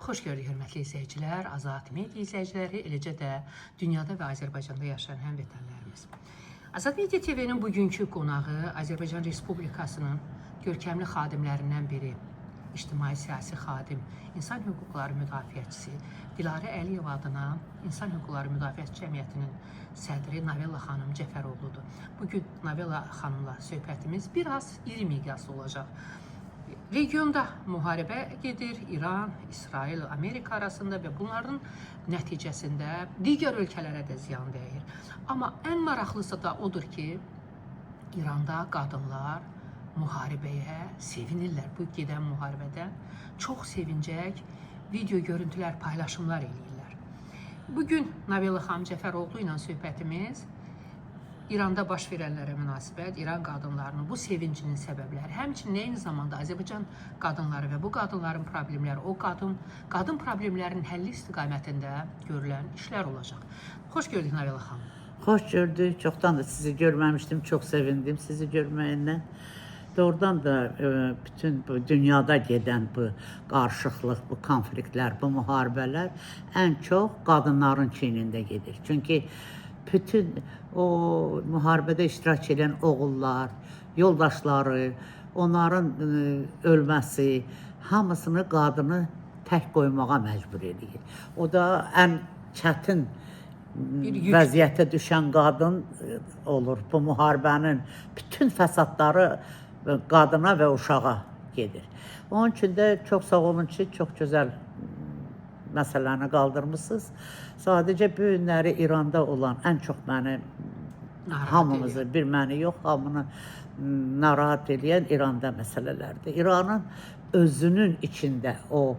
Xoş gördük, hörmətli izləyicilər, Azad Media izləyiciləri, eləcə də dünyada və Azərbaycanda yaşayan həmvətənlərimiz. Azad Media TV-nin bugünkü qonağı Azərbaycan Respublikasının görkəmli xadimlərindən biri, ictimai-siyasi xadim, insan hüquqları müdafiəçisi Dilarə Əliyev adına İnsan Hüquqları Müdafiəçi Cəmiyyətinin sədri Novella xanım Cəfəroğludur. Bugün Novella xanımla söhbətimiz biraz iri miqyaslı olacaq. Regionda müharibə gedir, İran, İsrail, Amerika arasında və bunların nəticəsində digər ölkələrə də ziyan dəyir. Amma ən maraqlısı da odur ki, İranda qadınlar müharibəyə sevinirlər. Bu gedən müharibədən çox sevincək video görüntülər, paylaşımlar eləyirlər. Bugün Novella xanım Cəfəroğlu ilə söhbətimiz İranda baş verənlərə münasibət, İran qadınlarının bu sevincinin səbəbləri, həmçinin eyni zamanda Azərbaycan qadınları və bu qadınların problemləri, o qadın problemlərinin həlli istiqamətində görülən işlər olacaq. Xoş gördük Novella xanım. Xoş gördük. Çoxdan da sizi görməmişdim. Çox sevindim sizi görməyindən. Doğrudan da bütün bu dünyada gedən bu qarışıqlıq, bu konfliktlər, bu müharibələr ən çox qadınların çiynində gedir. Çünki bütün o müharibədə iştirak edən oğullar, yoldaşları, onların ölməsi, hamısını qadını tək qoymağa məcbur edir. O da ən çətin vəziyyətə düşən qadın olur. Bu müharibənin bütün fəsadları qadına və uşağa gedir. Onun üçün də çox sağ olun ki, çox gözəl məsələni qaldırmışsınız. Sadəcə bu günləri İranda olan ən çox məni, hamımızı, bir məni yox, hamını narahat edən İranda məsələlərdir. İranın özünün içində o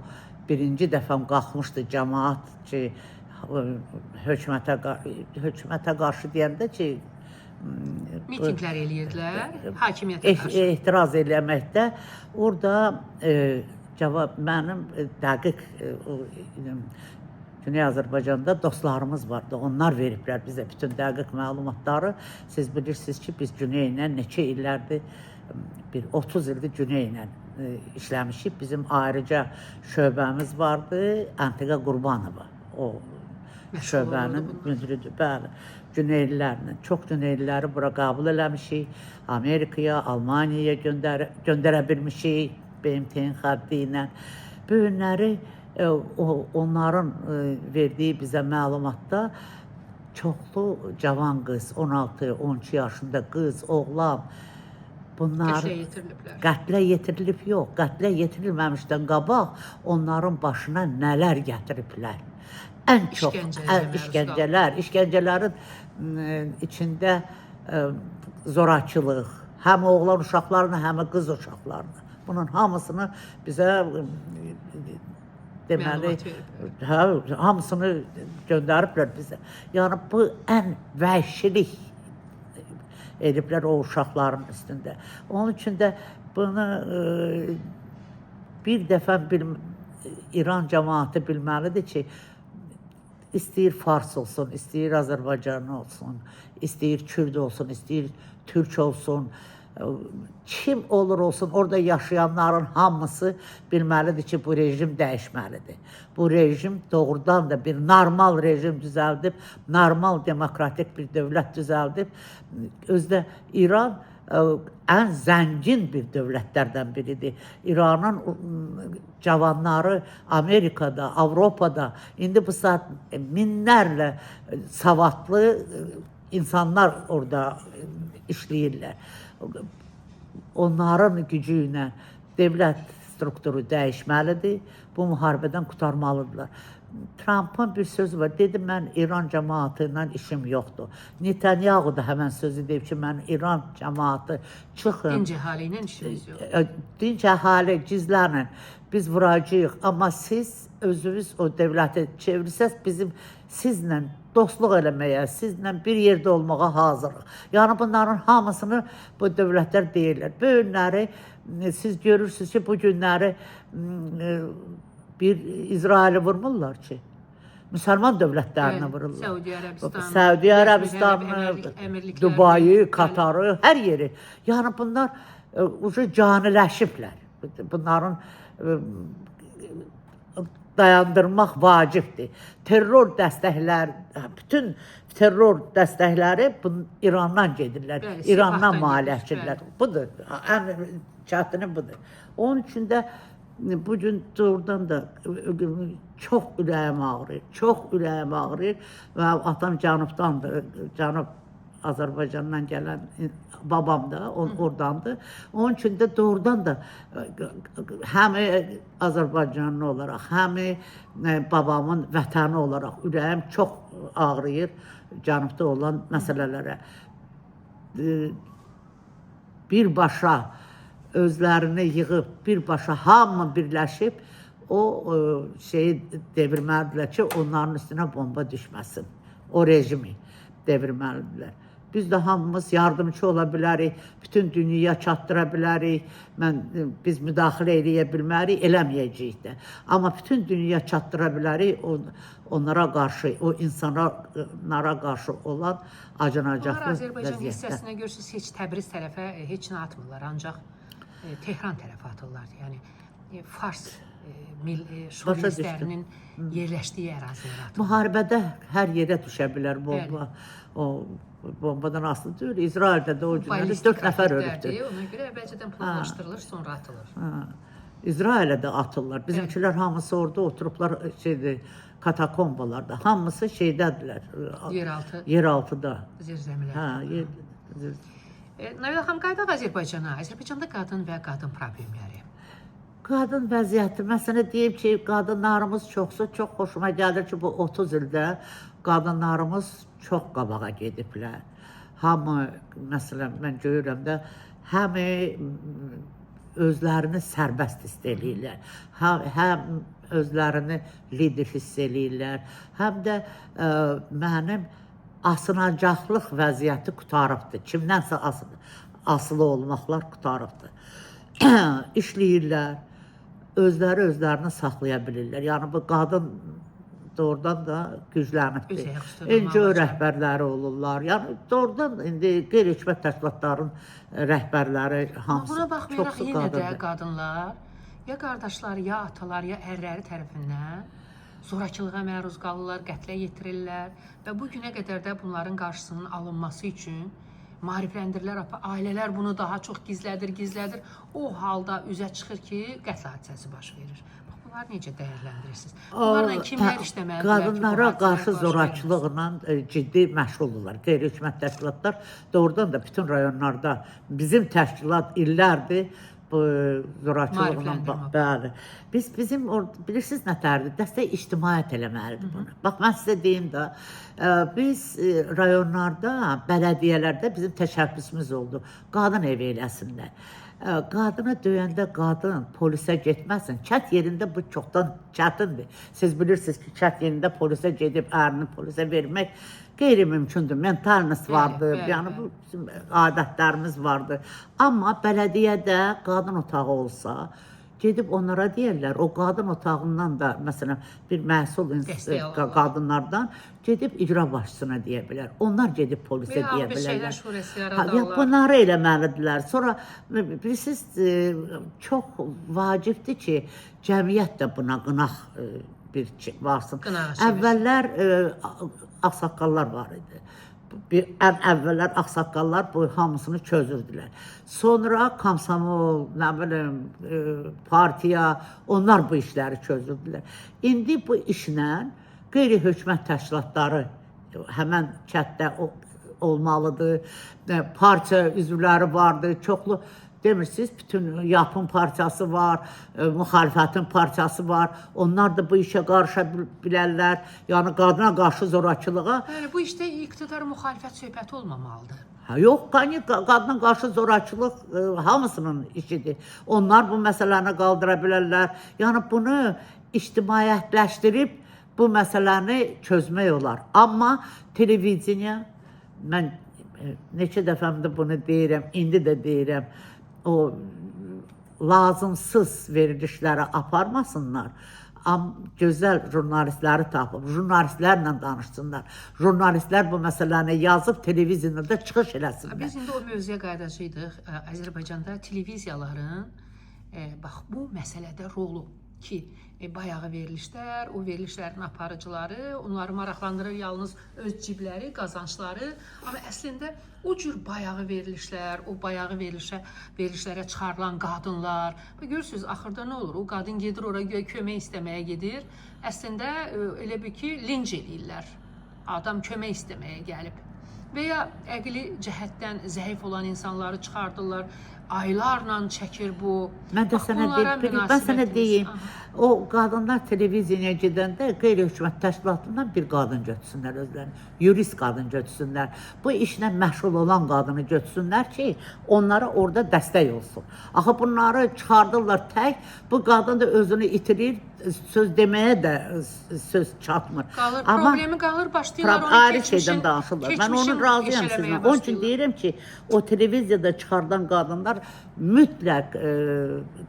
birinci dəfə qalxmışdı cəmaat ki, hökumətə qarşı deyəndə ki, mitinglər eləyirdilər, hakimiyyətə qarşı. Etiraz eləməkdə, orada cavab, mənim dəqiq Güney Azərbaycanda dostlarımız vardı. Onlar veriblər bizə bütün dəqiq məlumatları. Siz bilirsiniz ki, biz Güney ilə neçə illərdir, bir 30 ildir Güney ilə işləmişik. Bizim ayrıca şöbəmiz vardı, Əntiqə Qurbanova. O şöbənin müdürüdür. Bəli, Güneylilərlə. Çox Güneyliləri bura qəbul eləmişik. Amerikaya, Almaniyaya göndərə bilmişik. BMT-nin xətti ilə. Bu günləri onların verdiyi bizə məlumatda çoxlu cavan qız, 16-12 yaşında qız, oğlan, bunlar qətlə yetirilib yox. Qətlə yetirilməmişdən qabaq onların başına nələr gətiriblər. Ən çox işgəncələrin içində zorakılıq, həm oğlan uşaqlarına, həm qız uşaqlarına. Bunun hamısını bizə deməli, hamısını göndəriblər bizə. Yəni, bu ən vəhşilik ediblər o uşaqların üstündə. Onun üçün də bunu bir dəfə İran cəmaatı bilməlidir ki, istəyir Fars olsun, istəyir Azərbaycanlı olsun, istəyir Kürd olsun, istəyir Türk olsun, kim olur olsun, orada yaşayanların hamısı bilməlidir ki, bu rejim dəyişməlidir. Bu rejim doğrudan da bir normal rejim düzəldib, normal demokratik bir dövlət düzəldib. Özdə İran ən zəngin bir dövlətlərdən biridir. İranın cavanları Amerikada, Avropada, indi bu saat minlərlə savadlı insanlar orada işləyirlər. Onların gücü ilə dövlət strukturu dəyişməlidir, bu müharibədən qurtarmalıdırlar. Trump'ın bir sözü var, dedi mən İran cəmaatı ilə işim yoxdur. Netanyahu da həmən sözü deyib ki, mən İran cəmaatı çıxın. Dinc əhali ilə işimiz yox. Dinc əhali gizlənin, biz vuracağıq, amma siz özünüz o dövləti çevirsəz, bizim sizlə dostluq eləməyə, sizlə bir yerdə olmağa hazırıq. Yəni, bunların hamısını bu dövlətlər deyirlər. Bu günləri, siz görürsünüz ki, bu günləri bir İsraili vurmurlar ki. Müsəlman dövlətlərini vururlar. Səudiyyə Ərəbistanı, Dubayı, Katarı, hər yeri. Yəni, bunlar caniləşiblər. Bunların dayandırmaq vacibdir. Terror dəstəklər, bütün terror dəstəkləri İrandan gedirlər. Bəli, İrandan silahdan maliyyətçilər. Budur. Ən çətini budur. Onun üçün də bu gün doğrudan da çox ürəyim ağrıyır. Çox ürəyim ağrıyır və atam cənubdandır. Cənub Azərbaycandan gələn babam da oradandır. Onun üçün də doğrudan da həm Azərbaycanlı olaraq, həm babamın vətəni olaraq ürəyim çox ağrıyır cənubda olan məsələlərə. Birbaşa özlərini yığıb, birbaşa hamı birləşib o şeyi devirməlidirlər ki, onların üstünə bomba düşməsin. O rejimi devirməlidirlər. Biz də hamımız yardımcı ola bilərik, bütün dünyaya çatdıra bilərik, biz müdaxilə eləyə bilmərik, eləməyəcəyik də. Amma bütün dünyaya çatdıra bilərik, onlara qarşı, o insanlara qarşı olan acınacaqlı Onlar Azərbaycan vəziyyətdə. hissəsinə görürsünüz, heç Təbriz tərəfə heç nə atmırlar, ancaq Tehran tərəfə atırlar. Yəni Fars şovinistlərinin yerləşdiyi ərazilərə atırlar. Müharibədə hər yerə düşə bilər bomba. O bombadan asılı deyil. İsraildə də o günləri 4 nəfər ölübdür. Ona görə əvvəlcədən planlaşdırılır, sonra atılır. İsrailə də atırlar. Bizimkilər hamısı orada oturublar katakombalarda. Hamısı şeydədirlər. Yeraltıda. Zirzəmilərdə. Navilə xanım, qayıdaq Azərbaycana. Azərbaycanda qadın və qadın problemləri. Qadın vəziyyəti, mən sənə deyim ki, qadınlarımız çoxsa çox xoşuma gəlir ki, bu 30 ildə qadınlarımız çox qabağa gediblər. Hamı, məsələn, mən görürəm də, həm özlərini sərbəst hiss eləyirlər, həm özlərini lider hiss eləyirlər, həm də mənim asınacaqlıq vəziyyəti qutarıbdır. Kimdənsə asılı olmaqlar qutarıbdır. İşləyirlər, özlərini saxlaya bilirlər. Yəni, bu qadın doğrudan da güclənibdir. NGO rəhbərləri olurlar. Yəni, doğrudan indi qeyri-hökumət təşkilatların rəhbərləri hamısı buna baxmayaraq çoxsu yenə də qadındır. qadınlar ya qardaşları, ya atalar, ya ərləri tərəfindən zorakılığa məruz qalırlar, qətlə yetirirlər və bu günə qədər də bunların qarşısının alınması üçün maarifləndirilər, ailələr bunu daha çox gizlədir. O halda üzə çıxır ki, qətl hadisəsi baş verir. Bunlar necə dəyərləndirirsiniz? Bunlarla kimlər işləməlidirlər? Qadınlara qarşı zorakılıqla ciddi məşğuldurlar. Qeyri-hökumət təşkilatlar doğrudan da bütün rayonlarda bizim təşkilat illərdir bu zorakılıqla. Bəli. Bizim bilirsiniz nətərdir? Dəstək ictimaiyyət eləməlidir bunu. Bax, mən sizə deyim də, biz rayonlarda, bələdiyyələrdə bizim təşəbbüsümüz oldu. Qadın evi eləsinlər. Qadını döyəndə qadın polisə getməsin. Kənd yerində bu çoxdan çətindir. Siz bilirsiniz ki, kənd yerində polisə gedib ərini polisə vermək qeyri-mümkündür. Mentalness vardır, yəni bu bizim adətlərimiz vardır. Amma bələdiyyədə qadın otağı olsa, gedib onlara deyirlər, o qadın otağından da, məsələn, bir məhsul qadınlardan gedib icra başçısına deyə bilər. Onlar gedib polisə deyə bilərlər. Bir şeylər şurası yaradarlar. Bunları eləməlidirlər. Sonra, bilirsiniz, çox vacibdir ki, cəmiyyət də buna qınaq bir varsın. Əvvəllər ağsaqqallar var idi. Ən əvvəllər ağsaqqallar bu hamısını çözürdülər. Sonra komsomol, nə bilim, partiya, onlar bu işləri çözürdülər. İndi bu işlə qeyri-hökumət təşkilatları həmən kənddə olmalıdır. Partiya üzvləri vardır, çoxlu. Demirsiniz, bütün Yapın partiyası var, müxalifətin partiyası var. Onlar da bu işə qarışa bilərlər. Yəni, qadına qarşı zorakılığa. Bu işdə iqtidar müxalifət söhbəti olmamalıdır. Yox, qadına qarşı zorakılıq hamısının işidir. Onlar bu məsələni qaldıra bilərlər. Yəni, bunu ictimaiyyətləşdirib bu məsələni çözmək olar. Amma televiziya, mən neçə dəfəmdə bunu deyirəm, indi də deyirəm, o lazımsız verilişlərə aparmasınlar. Gözəl jurnalistləri tapıb, jurnalistlərlə danışsınlar. Jurnalistlər bu məsələni yazıb televiziyada çıxış eləsinlər. Biz indi o mövzuya qayıdacaqdıq. Azərbaycanda televiziyaların bu məsələdə rolu ki, bayağı verilişlər, o verilişlərin aparıcıları, onları maraqlandırır yalnız öz cibləri, qazançları. Amma əslində o cür bayağı verilişlər, o bayağı verilişlərə çıxarılan qadınlar. Və görürsünüz, axırda nə olur? O qadın gedir oraya kömək istəməyə gedir. Əslində elə bir ki, linç eləyirlər. Adam kömək istəməyə gəlib. Və ya əqli cəhətdən zəif olan insanları çıxardırlar. Aylarla çəkir bu. Mən sənə deyim, o qadınlar televiziyaya gedəndə qeyri-hökumət təşkilatından bir qadın götürsünlər özlərini, yurist qadın götürsünlər. Bu işlə məşğul olan qadını götürsünlər ki, onlara orada dəstək olsun. Axı bunları çıxardırlar tək, bu qadın da özünü itirir, söz deməyə də söz çatmır. Problemi qalır, başlayırlar onu ayrı şeydən danışırlar. Mən onu razıyam sizinlə. Onun üçün deyirəm ki, o televiziyada çıxardan qadınlar mütləq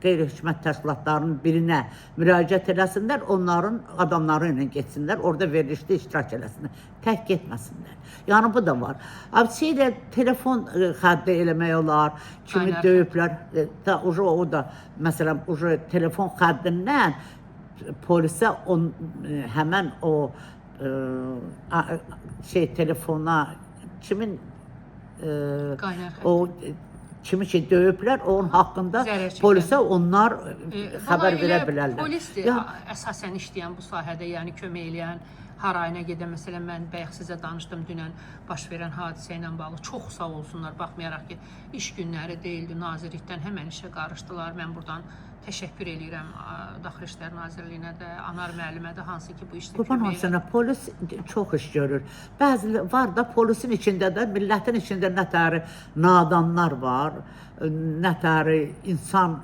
qeyri-hökumət təşkilatlarının birinə müraciət eləsinlər, onların adamları ilə getsinlər, orada verilişdə iştirak eləsinlər, tək getməsinlər. Yəni bu da var. Şeylə telefon xətti eləmək olar, kimi döyüblər, o da məsələn, telefon xəttindən polisə həmən o telefona kimin o kimi ki döyüblər, onun haqqında polisə onlar xəbər verə bilərlər. Polisdir əsasən işləyən bu sahədə, yəni kömək eləyən, harayına gedən. Məsələn, mən bayaq sizə danışdım dünən baş verən hadisə ilə bağlı. Çox sağ olsunlar, baxmayaraq ki, iş günləri deyildi, nazirlikdən həmən işə qarışdılar. Mən buradan təşəkkür eləyirəm Daxili İşlər Nazirliyinə də, Anar müəllimə də, hansı ki bu işdə kömək eləyir. Polis çox iş görür. Bəzi var da polisin içində də, millətin içində nətəri nadanlar var, nətəri insan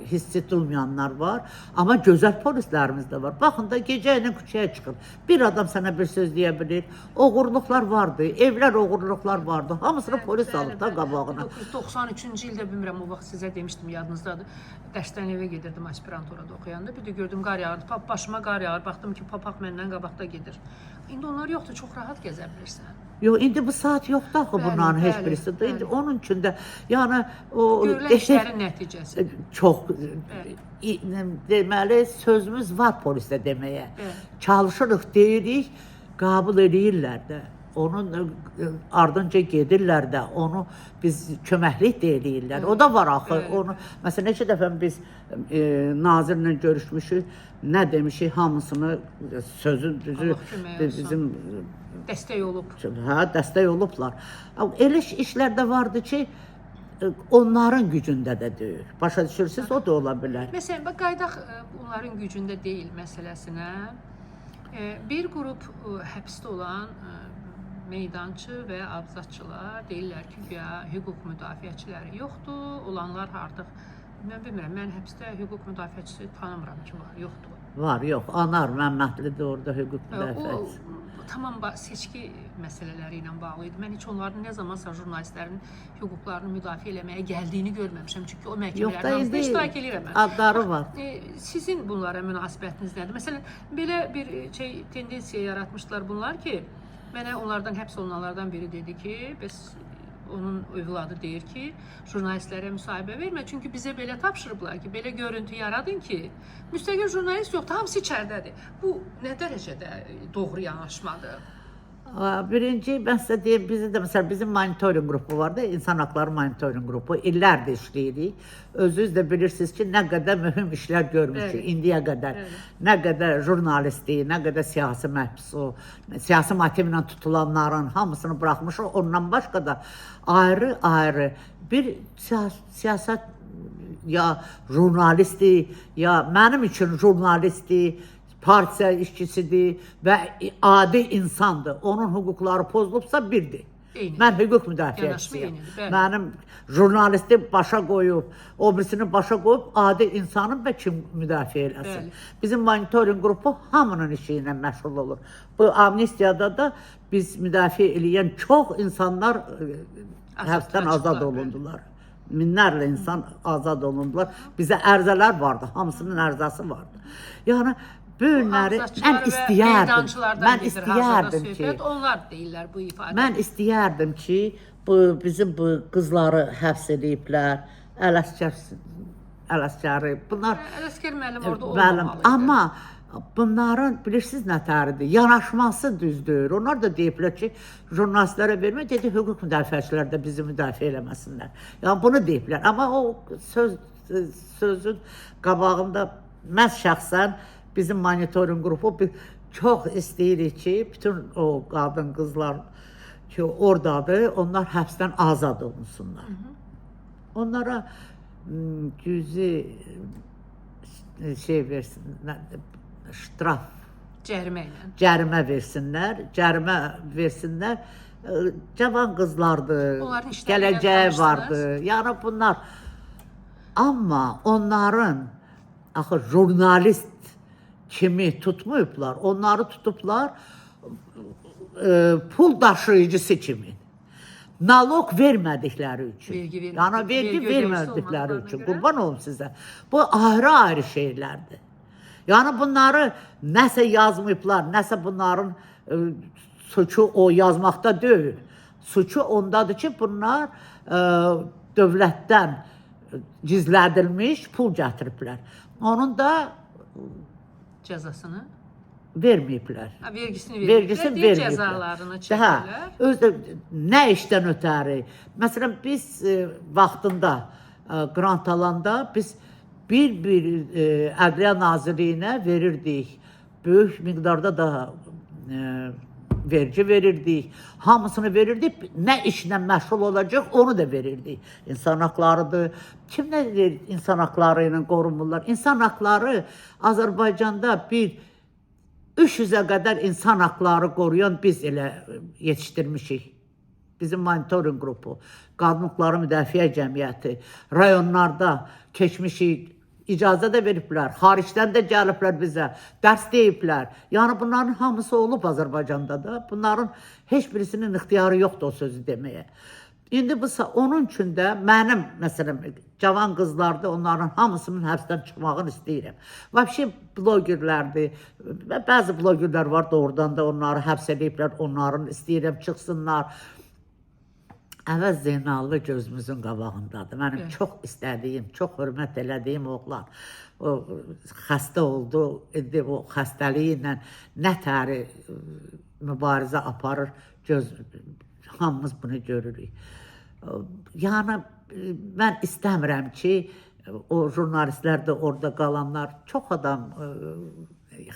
hissi olmayanlar var, amma gözəl polislərimiz də var. Baxın da gecə ilə küçəyə çıxır. Bir adam sənə bir söz deyə bilir. Oğurluqlar vardı, evlər oğurluqlar vardı. Hamısını polis alıb da qabağına. 1993-cü ildə bilmirəm, o vaxt sizə demişdim, yadınızdadır. Dərsdən evə gedirdim aspiranturada oxuyanda. Bir də gördüm qar yağır, başıma qar yağır. Baxdım ki, papaq məndən qabaqda gedir. İndi onlar yoxdur, çox rahat gəzə bilirsən. Yox, indi bu saat yoxdur axı bunların heç birisi. İndi onun üçün də, yəni o görülən işlərin nəticəsi. Çox deməli sözümüz var polisdə deməyə. Çalışırıq, deyirik, qəbul edirlər də. Onun ardınca gedirlər də, onu biz köməklik də eləyirlər. O da var axı. Məsələn, neçə dəfə biz nazirlə görüşmüşük, nə demişik, hamısını sözün düzü bizim dəstək olub. Hə, dəstək olublar. Elə işlərdə vardı ki, onların gücündə də deyil. Başa düşürsünüz, o da ola bilər. Məsələn, qaydaq onların gücündə deyil məsələsinə. Bir qrup həbsdə olan meydançı və abzatçılar deyirlər ki, güya hüquq müdafiəçiləri yoxdur, olanlar artıq, mən bilmirəm, mən həbsdə hüquq müdafiəçisi tanımıram ki, var, yoxdur. Var, yox, Anar Məmmədlidir orada hüquq müdafiəçisi. O tamam seçki məsələləri ilə bağlı idi. Mən heç onların nə zamansa jurnalistlərin hüquqlarını müdafiə eləməyə gəldiyini görməmişəm. Çünki o məhkəmələrin hamısında iştirak edirəm. Adları var. Sizin bunlara münasibətiniz nədir? Məsələn, belə bir tendensiya yaratmışlar bunlar ki, mənə onlardan həbs olunanlardan biri dedi ki, bəs onun övladı deyir ki, jurnalistlərə müsahibə vermə, çünki bizə belə tapşırıblar ki, belə görüntü yaradın ki, müstəqil jurnalist yoxdur, hamısı içərdədir. Bu nə dərəcədə doğru yanaşmadır? Birinci, mən sizə deyim, bizim monitoring qrupu var da, insan haqları monitoring qrupu, illərdir işləyirik. Özünüz də bilirsiniz ki, nə qədər mühüm işlər görmüşük indiyə qədər. Nə qədər jurnalisti, nə qədər siyasi məhbusu, siyasi motivlə tutulanların hamısını buraxmışıq. Ondan başqa da ayrı-ayrı bir siyasət ya jurnalisti, ya mənim üçün jurnalisti, partiya işçisidir və adi insandır. Onun hüquqları pozulubsa birdir. Mən hüquq müdafiəçisiyəm. Mənim jurnalisti başa qoyub, o birisini başa qoyub, adi insanın və kim müdafiə eləsin. Bizim monitoring qrupu hamının işi ilə məşğul olur. Bu amnistiyada da biz müdafiə eləyən çox insanlar həbsdən azad olundular. Minlərlə insan azad olundular. Bizə ərzələr vardı, hamısının ərzəsi vardı. Yəni, bölünləri mən istəyərdim ki, onlar deyirlər bu ifadə. Mən istəyərdim ki, bizim bu qızları həbs ediblər, Ələsgər Ələsgəri. Bunlar Ələsgər müəllim orada müəllim, olmamalıydı. amma bunların bilirsiniz nə təridir? Yanaşması düzdür. Onlar da deyiblər ki, jurnalistlərə vermə, dedi hüquq müdafiəçilər də bizi müdafiə eləməsinlər. Yəni bunu deyiblər. Amma o sözün qabağında mən şəxsən bizim monitoring qrupu çox istəyirik ki, bütün o qadın qızlar ki oradadır, onlar həbsdən azad olunsunlar. Onlara cüzi şey versinlər, ştraf, cərimə versinlər. Cavan qızlardır, gələcəyi vardır. Yəni bunlar, amma onların axı jurnalist kimi tutmayıblar, onları tutublar pul daşıyıcısı kimi. Nalog vermədikləri üçün. Yəni vergi vermədikləri üçün. Qurban olum sizə. Bu ayrı-ayrı şeylərdir. Yəni bunları nəsə yazmayıblar, nəsə bunların suçu o yazmaqda deyil. Suçu ondadır ki, bunlar dövlətdən gizlədilmiş pul gətiriblər. Onun da cəzasını verməyiblər. Vergisini verməyiblər, cəzalarını çəkirlər. Nə işdən ötəri? Məsələn, biz vaxtında qrant alanda biz bir Ədliyyə Nazirliyinə verirdik. Böyük miqdarda da vergi verirdik. Hamısını verirdik. Nə işlə məşğul olacaq, onu da verirdik. İnsan haqlarıdır. Kim nə deyir insan haqları ilə qorunurlar? İnsan haqları Azərbaycanda 300-ə qədər insan haqları qoruyan biz elə yetişdirmişik. Bizim monitoring qrupu, Qadın Hüquqları Müdafiə Cəmiyyəti, rayonlarda keçmişik, icazə də veriblər, xaricdən də gəliblər bizə, dərs deyiblər. Yəni bunların hamısı olub Azərbaycanda da. Bunların heç birisinin ixtiyarı yoxdur o sözü deməyə. İndi onun üçün də mənim, məsələn, cavan qızlardır, onların hamısının həbsdən çıxmağını istəyirəm. Vəbşi blogerlərdir, bəzi blogerlər var doğrudan da onları həbs ediblər, onların istəyirəm çıxsınlar. Əvəz Zeynallı gözümüzün qabağındadır. Mənim çox istədiyim, çox hörmət elədiyim oğlan. O xəstə oldu, o xəstəliyi ilə nə təri mübarizə aparır, hamımız bunu görürük. Yəni, mən istəmirəm ki, o jurnalistlər də orada qalanlar, çox adam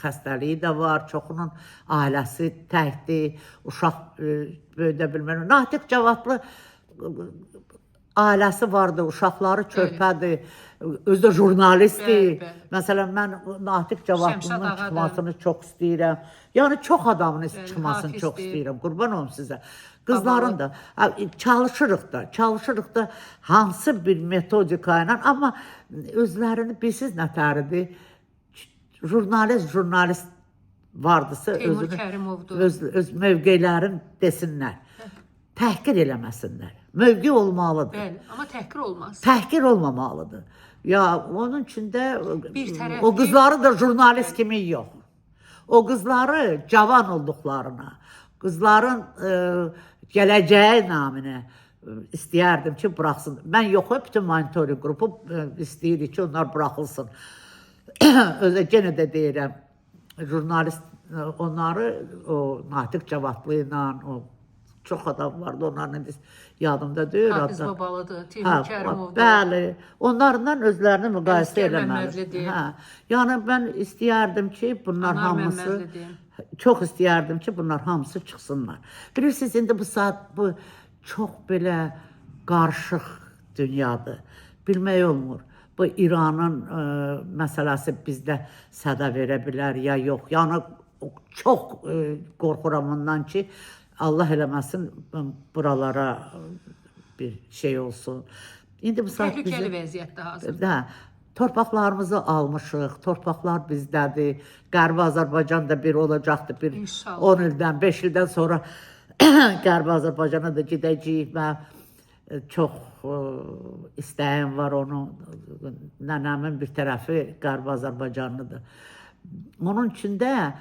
xəstəliyi də var, çoxunun ailəsi təkdir, uşaq böyüdə bilmir. Natiq Cavadlı ailəsi vardır, uşaqları körpədir, özü də jurnalistdir. Məsələn, mən Natiq Cavadlının çıxmasını çox istəyirəm. Yəni, çox adamın çıxmasını çox istəyirəm, qurban olum sizə. Qızların da, çalışırıq da hansı bir metodika ilə, amma özlərini bilsiz nətəridir, jurnalist vardısa öz mövqeylərin desinlər, təhqir eləməsinlər. Mövqe olmalıdır. Bəli, amma təhqir olmaz. Təhqir olmamalıdır. Ya, onun üçün də o qızları da jurnalist kimi yox. O qızları cavan olduqlarına, qızların gələcəyi naminə istəyərdim ki, buraxsın. Mən yox, bütün monitoring qrupu istəyirik ki, onlar buraxılsın. Özə genə də deyirəm, jurnalist onları, o Natiq Cavadlı ilə, çox adam vardı, onların yadımda deyir. Hafiz Babalıdır, Teymur Kərimovdur. Bəli, onlarla özlərini müqayisə eləməli. Yəni, mən istəyərdim ki, bunlar hamısı, çox istəyərdim ki, bunlar hamısı çıxsınlar. Bilirsiniz, indi bu saat bu çox belə qarışıq dünyadır. Bilmək olmur. Bu İranın məsələsi bizdə sədə verə bilər ya yox. Yəni, çox qorxuram ondan ki, Allah eləməsin buralara bir şey olsun. İndi bu saat təhlükəli vəziyyətdə hazırdır. Torpaqlarımızı almışıq, torpaqlar bizdədir. Qərbi Azərbaycan da bir olacaqdır, bir 10 ildən, 5 ildən sonra Qərbi Azərbaycana da gedəcəyik və çox istəyim var onun. Nənəmin bir tərəfi Qərbi Azərbaycanlıdır. Onun üçün də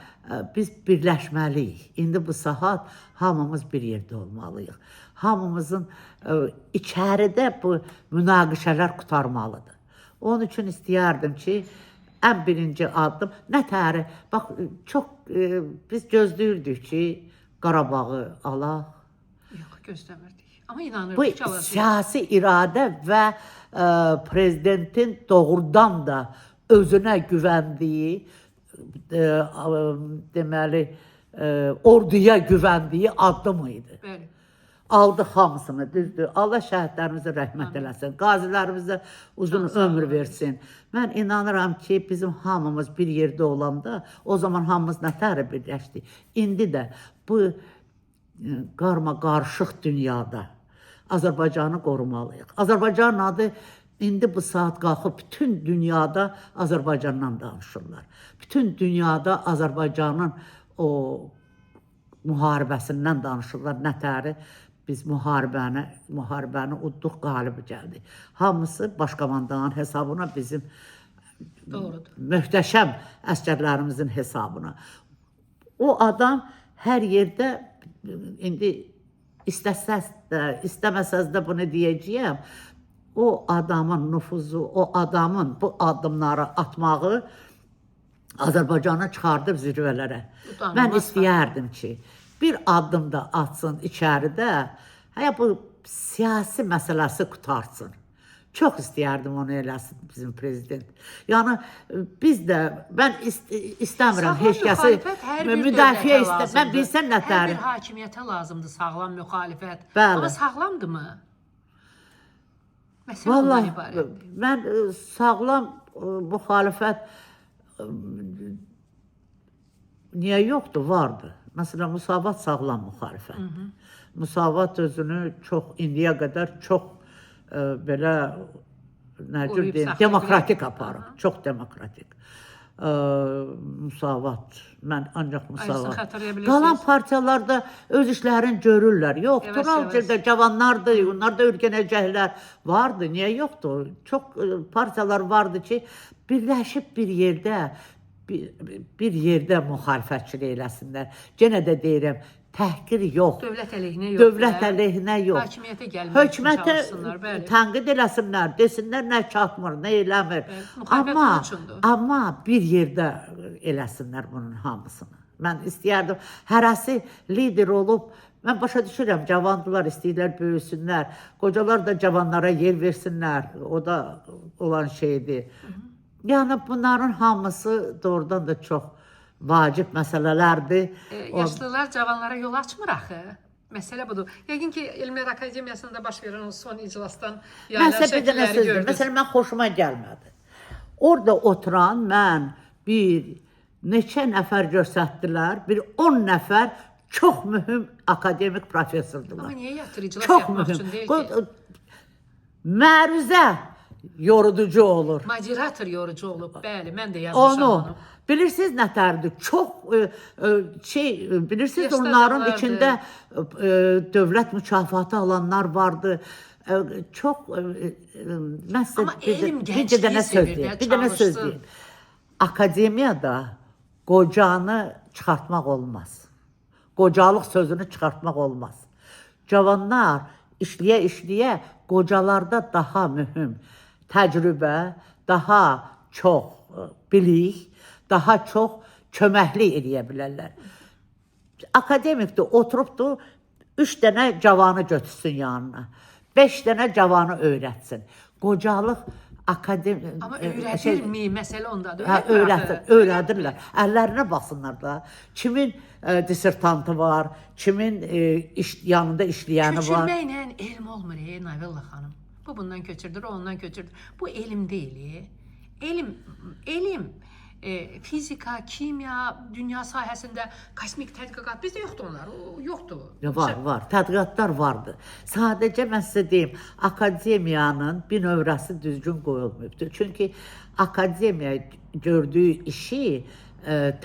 biz birləşməliyik. İndi bu saat hamımız bir yerdə olmalıyıq. Hamımızın içəridə bu münaqişələr qutarmalıdır. Onun üçün istəyərdim ki, ən birinci addım nətəri, bax çox biz gözləyirdik ki, Qarabağı alaq. Yox, gözləmirdik. Amma Bu inanırdıq ki, alacağıq. siyasi iradə və prezidentin doğrudan da özünə güvəndiyi, deməli, orduya güvəndiyi addım idi. Bəli. Aldıq hamısını, düzdür. Allah şəhidlərimizə rəhmət eləsin. Qazilərimizə uzun ömür versin. Mən inanıram ki, bizim hamımız bir yerdə olanda, o zaman hamımız nətər birləşdik. İndi də bu qarma-qarışıq dünyada Azərbaycanı qorumalıyıq. Azərbaycanın adı indi bu saat qalxıb bütün dünyada Azərbaycandan danışırlar. Bütün dünyada Azərbaycanın o müharibəsindən danışırlar. Nətəri? Biz müharibəni udduq, qalib gəldik. Hamısı başkomandanın hesabına, bizim Doğrudur. möhtəşəm əsgərlərimizin hesabına. O adam hər yerdə, indi istəsəz də, istəməsəz də bunu deyəcəyəm, o adamın nüfuzu, o adamın bu addımları atmağı Azərbaycanı çıxardıb zirvələrə. Mən istəyərdim ki, bir addım da atsın içəridə, bu siyasi məsələsi qutarsın. Çox istəyərdim onu eləsin bizim prezident. Yəni, biz də, mən istəmirəm heç kəsi müdafiə istəmirəm. Mən bilsən nətəri. Hər bir hakimiyyətə lazımdır sağlam müxalifət. Bəli. Amma sağlamdırmı? Məsələn, ondan ibarət. Mən sağlam müxalifət niyə yoxdur? Vardı. Məsələn, Müsavat sağlam müxalifət. Müsavat özünü çox, indiyə qədər çox belə, nə cür deyim, demokratik aparıb. Çox demokratik. Müsavat, mən ancaq Müsavat. Qalan partiyalarda öz işlərini görürlər. Yox, Turalcıda cavanlardır, onlar da ürgənəcəklər. Vardı, niyə yoxdur? Çox partiyalar vardı ki, birləşib bir yerdə müxalifətçilik eləsinlər. Yenə də deyirəm, təhqir yox. Dövlət əleyhinə yox. Dövlət əleyhinə yox. Hakimiyyətə gəlmək üçün çalışsınlar. Hökumətə tənqid eləsinlər, desinlər nə çatmır, nə eləmir. Amma bir yerdə eləsinlər bunun hamısını. Mən istəyərdim, hərəsi lider olub, mən başa düşürəm, cavandılar istəyirlər, böyüsünlər. Qocalar da cavanlara yer versinlər, o da olan şeydir. Yəni bunların hamısı doğrudan da çox vacib məsələlərdir. Yaşlılar cavanlara yol açmır axı. Məsələ budur. Yəqin ki, Elmlər Akademiyasında baş verən o son iclasdan yayılan şəkilləri gördünüz. Məsələn, mən xoşuma gəlmədi. Orada oturan mən bir neçə nəfər göstərdilər, bir 10 nəfər çox mühüm akademik professordular. Amma niyə yatırıcılıq yapmaq üçün deyil ki? Məruzə yoruducu olur. Moderator yorucu olub, bəli, mən də yazmışam onu. Bilirsiniz nətərdir? Çox bilirsiniz onların içində dövlət mükafatı alanlar vardı. Çox Amma elm gəncliyi sevir də, bir dənə söz deyim. Akademiyada qocanı çıxartmaq olmaz. Qocalıq sözünü çıxartmaq olmaz. Cavanlar işləyə qocalarda daha mühüm təcrübə, daha çox bilik, daha çox köməklik eləyə bilərlər. Akademikdir, oturubdur, 3 dənə cavanı götürsün yanına, 5 dənə cavanı öyrətsin. Qocalıq akademik... Amma öyrədirmi? Məsələ ondadır. Öyrədirlər. Əllərinə baxsınlar da. Kimin dissertantı var, kimin yanında işləyəni var. Köçürməklə elm olmur, Navella xanım. Bu bundan köçürdür, o ondan köçürdür. Bu elm deyil. Elm, fizika, kimya, dünya sahəsində kosmik tədqiqat, bizdə yoxdur onlar, yoxdur. Var, tədqiqatlar vardır. Sadəcə mən sizə deyim, akademiyanın bir növrəsi düzgün qoyulmayıbdır. Çünki akademiya gördüyü işi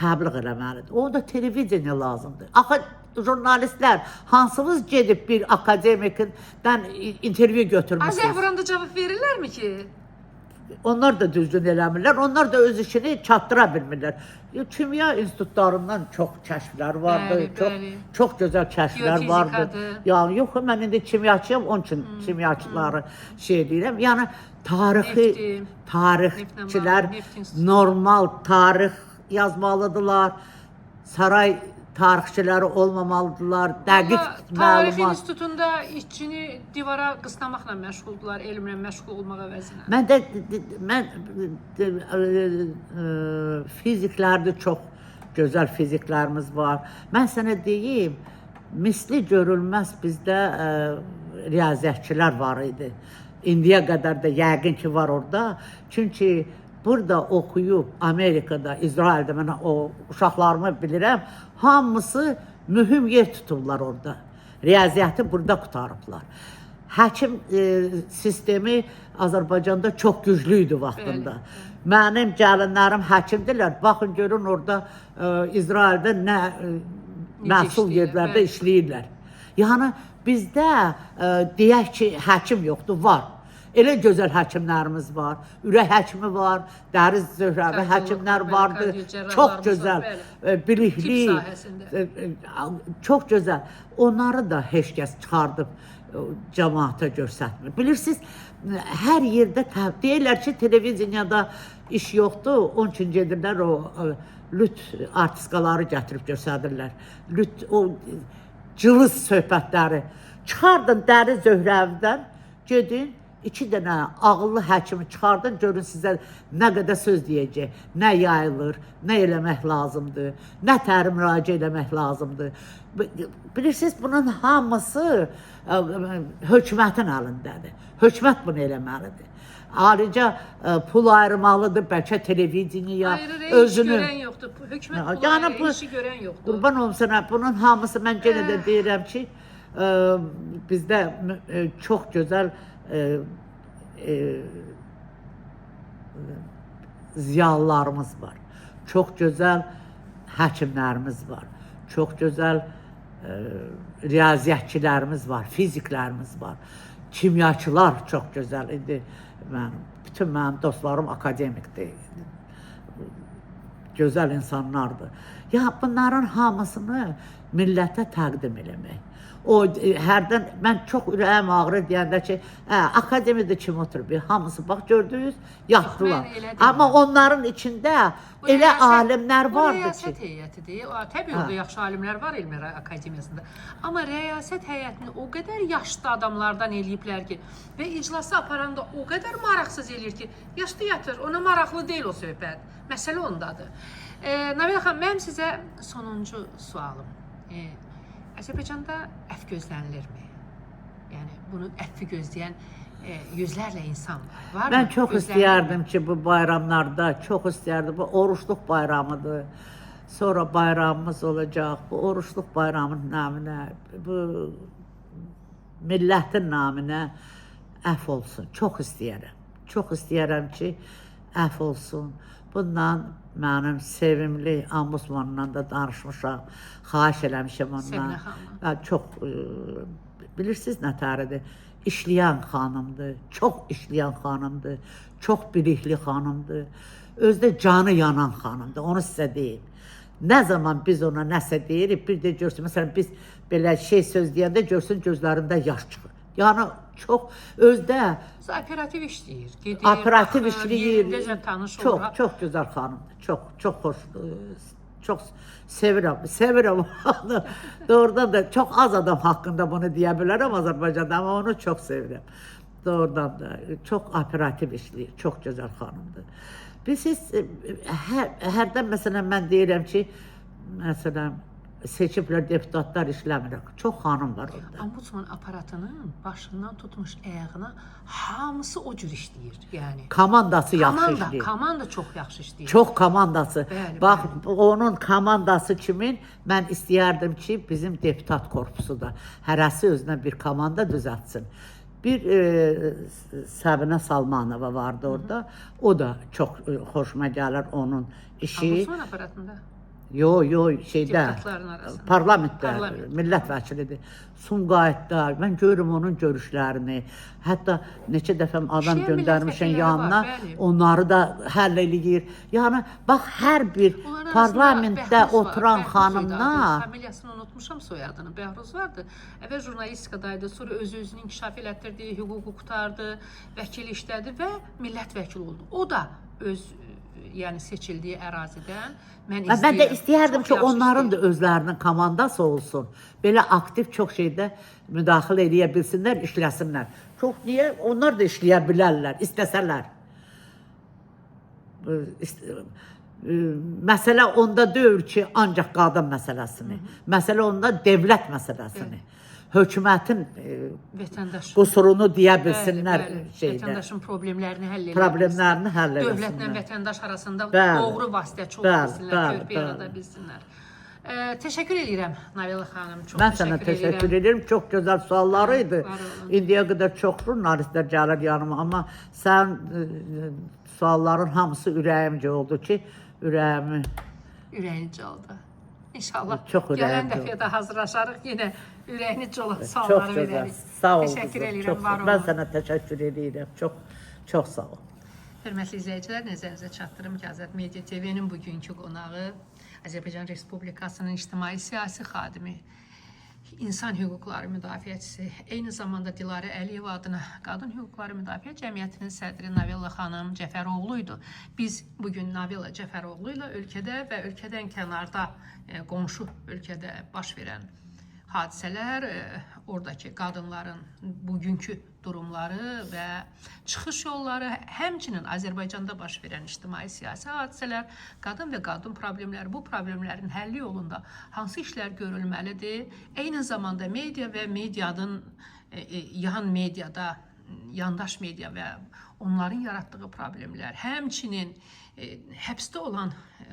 təbliğ eləməlidir. Onda televiziya lazımdır. Axı, jurnalistlər, hansınız gedib bir akademikdən intervyu götürmüşsünüz? Azərbaycanda cavab verirlərmi ki? Onlar da düzgün eləmirlər, onlar da öz işini çatdıra bilmirlər. Kimya institutlarından çox kəşflər vardı, çox gözəl kəşflər vardı. Yəni, yox, mən indi kimyaçıyam, onun üçün kimyaçıları şey deyirəm. Yəni, tarixi, tarixçilər neftin normal tarix yazmalıdırlar. Saray tarixçiləri olmamalıdırlar. Dəqiq Tarix məlumat. institutunda işçini divara qısnamaqla məşğuldular, elmlə məşğul olmaq əvəzinə. Mən fiziklərdə çox gözəl fiziklərimiz var. Mən sənə deyim, misli görülməz bizdə riyaziyyatçılar var idi. İndiyə qədər də yəqin ki var orada. Çünki burada oxuyub Amerikada, İsraildə mən o uşaqlarımı bilirəm, hamısı mühüm yer tutublar orada. Riyaziyyatı burada qutarıblar. Həkim sistemi Azərbaycanda çox güclü idi vaxtında. Mənim gəlinlərim həkimdirlər. Baxın görün orada İsraildə nə məsul yerlərdə işləyirlər. Yəni bizdə deyək ki, həkim yoxdur, var. Elə gözəl həkimlərimiz var. Ürək həkimi var, dəri zöhrəvi həkimlər vardı. Çox gözəl, bilikli, çox gözəl. Onları da heç kəs çıxardıb cəmaata göstərmir. Bilirsiniz, hər yerdə deyirlər ki, televiziyada iş yoxdur, onun üçün gedirlər o lüt artistkaları gətirib göstərirlər. Lüt, o cılız söhbətləri. Çıxardın dəri zöhrəvidən, gedin, 2 dənə ağıllı həkimi çıxardın, görün sizə nə qədər söz deyəcək, nə yayılır, nə eləmək lazımdır, nə tərim müraciə eləmək lazımdır. Bilirsiniz, bunun hamısı hökumətin əlindədir. Hökumət bunu eləməlidir. Ayrıca pul ayırmalıdır, bəlkə televiziyaya, özünü... İş görən yoxdur, hökumət pul ayırır, işi görən yoxdur. Qurban olum sənə, bunun hamısı mən yenə də deyirəm ki, bizdə çox gözəl ziyalılarımız var. Çox gözəl həkimlərimiz var. Çox gözəl riyaziyyatçılarımız var, fiziklərimiz var. Kimyaçılar çox gözəl idi. Bütün mənim dostlarım akademikdir. Gözəl insanlardır. Ya bunların hamısını millətə təqdim eləmək. O hərdən mən çox ürəyim ağrır deyəndə ki, akademiyada kim oturub? Hamısı bax gördünüz, yatdılar. Amma onların içində elə alimlər vardı ki. Bu rəyasət heyətidir. Təbii orada yaxşı alimlər var Elmira Akademiyasında. Amma rəyasət heyətini o qədər yaşlı adamlardan eləyiblər ki və iclası aparanda o qədər maraqsız eləyir ki, yaşlı yatır, ona maraqlı deyil o söhbət. Məsələ ondadır. Nabilə xanım, mənim sizə sonuncu sualım. Azərbaycanda əff gözlənilirmi? Yəni, bunu əffi gözləyən yüzlərlə insan var. Mən çox istəyərdim ki, bu bayramlarda, çox istəyərdim. Bu oruçluq bayramıdır. Sonra bayramımız olacaq. Bu oruçluq bayramının naminə, bu millətin naminə əff olsun. Çox istəyərəm. Çox istəyərəm ki, əff olsun. Bundan mənim sevimli ombudsmanla da danışmışam, xahiş eləmişəm ondan. Çox, bilirsiniz nə təridir? İşləyən xanımdır, çox işləyən xanımdır, çox bilikli xanımdır. Özdə canı yanan xanımdır, onu sizə deyim. Nə zaman biz ona nəsə deyirik, bir də görsün, məsələn, biz belə söz deyəndə görsün gözlərində yaş çıxır. Yəni, çox özdə... Operativ işləyir. Operativ işləyir. Çox gözəl xanımdır. Çox xoşdur. Çox sevirəm onu. Doğrudan da çox az adam haqqında bunu deyə bilərəm Azərbaycanda, amma onu çox sevirəm. Doğrudan da çox operativ işləyir. Çox gözəl xanımdır. Siz hərdən məsələn mən deyirəm ki, məsələn, seçiblər deputatlar işləmirək. Çox xanım var orada. Ombudsman aparatının başından tutmuş ayağına hamısı o cür işləyir. Yəni komandası yaxşı işləyir. Komanda çox yaxşı işləyir. Çox komandası. Bax, onun komandası kimin? Mən istəyərdim ki, bizim deputat korpusu da hərəsi özünə bir komanda düzəltsin. Bir Səbinə Salmanova vardı orada. O da çox xoşuma gəlir onun işi. Ombudsman aparatında? Yox, şeydə, parlamentdə, millət vəkilidir. Sumqayıtda, mən görürüm onun görüşlərini. Hətta neçə dəfə adam göndərmişən yanına, onları da həll eləyir. Yəni, bax, hər bir parlamentdə Bəhruz var, oturan Bəhruz idi xanımlar- adı. Familiyasını unutmuşam, soyadını. Bəhruz vardı. Əvvəl jurnalistikadaydı, sonra özünü inkişaf elətdirdi, hüququ qutardı, vəkil işlədi və millət vəkili oldu. O da öz yəni seçildiyi ərazidən mən istəyirəm. Mən də istəyərdim Çox ki, yaxşı onların da işləyir. özlərinin komandası olsun. Belə aktiv çox şeydə müdaxilə edə bilsinlər, işləsinlər. Çox niyə? Onlar da işləyə bilərlər, istəsələr. Məsələ onda deyil ki, ancaq qadın məsələsini. Məsələ onda dövlət məsələsini. Hökumətin Vətəndaş qusurunu deyə bilsinlər şeydə. Vətəndaşın problemlərini həll edə Problemlərini həll bilsinlər. etsinlər. Dövlətlə vətəndaş arasında Bəli. doğru vasitəçi ola Bəli, bilsinlər, bəli, körpü bəli. yarada bilsinlər. Təşəkkür edirəm Navila xanım. Çox Mən sənə təşəkkür edirəm. Çox gözəl sualları idi. Var olun. İndiyə qədər çox jurnalistlər gəlir yanıma, amma sən sualların hamısı ürəyimcə oldu ki, ürəyimi Ürəyinici oldu. İnşallah Çox gələn ürəyimcə dəfə də hazırlaşarıq, yenə ürəyinici olan çox sualları gözəl. verərik. Sağ ol. Təşəkkür qızım, edirəm, çox var sağ ol. Mən olun. sənə təşəkkür edirəm. Çox sağ ol. Hörmətli izləyicilər, nəzərinizə çatdırım ki, Azad Media TV-nin bugünkü qonağı Azərbaycan Respublikasının ictimai-siyasi xadimi, insan hüquqları müdafiəçisi, eyni zamanda Dilarə Əliyev adına Qadın Hüquqları Müdafiə Cəmiyyətinin sədri Navilla xanım Cəfəroğlu idi. Biz bugün Navilla Cəfəroğlu ilə ölkədə və ölkədən kənarda qonşu ölkədə baş verən hadisələr, oradakı qadınların bugünkü durumları və çıxış yolları, həmçinin Azərbaycanda baş verən ictimai-siyasi hadisələr, qadın və qadın problemləri, bu problemlərin həlli yolunda hansı işlər görülməlidir? Eyni zamanda media və medianın yan mediada, yandaş media və onların yaratdığı problemlər, həmçinin həbsdə olan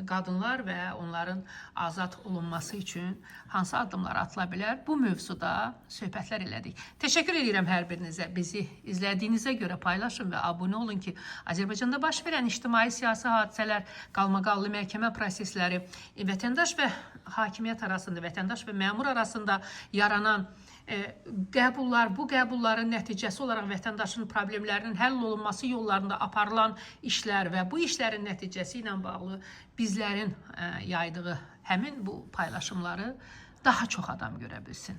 qadınlar və onların azad olunması üçün hansı addımlar atıla bilər? Bu mövzuda söhbətlər elədik. Təşəkkür edirəm hər birinizə. Bizi izlədiyinizə görə paylaşın və abunə olun ki, Azərbaycanda baş verən ictimai-siyasi hadisələr, qalmaqallı məhkəmə prosesləri, vətəndaş və hakimiyyət arasında, vətəndaş və məmur arasında yaranan qəbullar, bu qəbulların nəticəsi olaraq vətəndaşın problemlərinin həll olunması yollarında aparılan işlər və bu işlərin nəticəsi ilə bağlı bizlərin yaydığı həmin bu paylaşımları daha çox adam görə bilsin.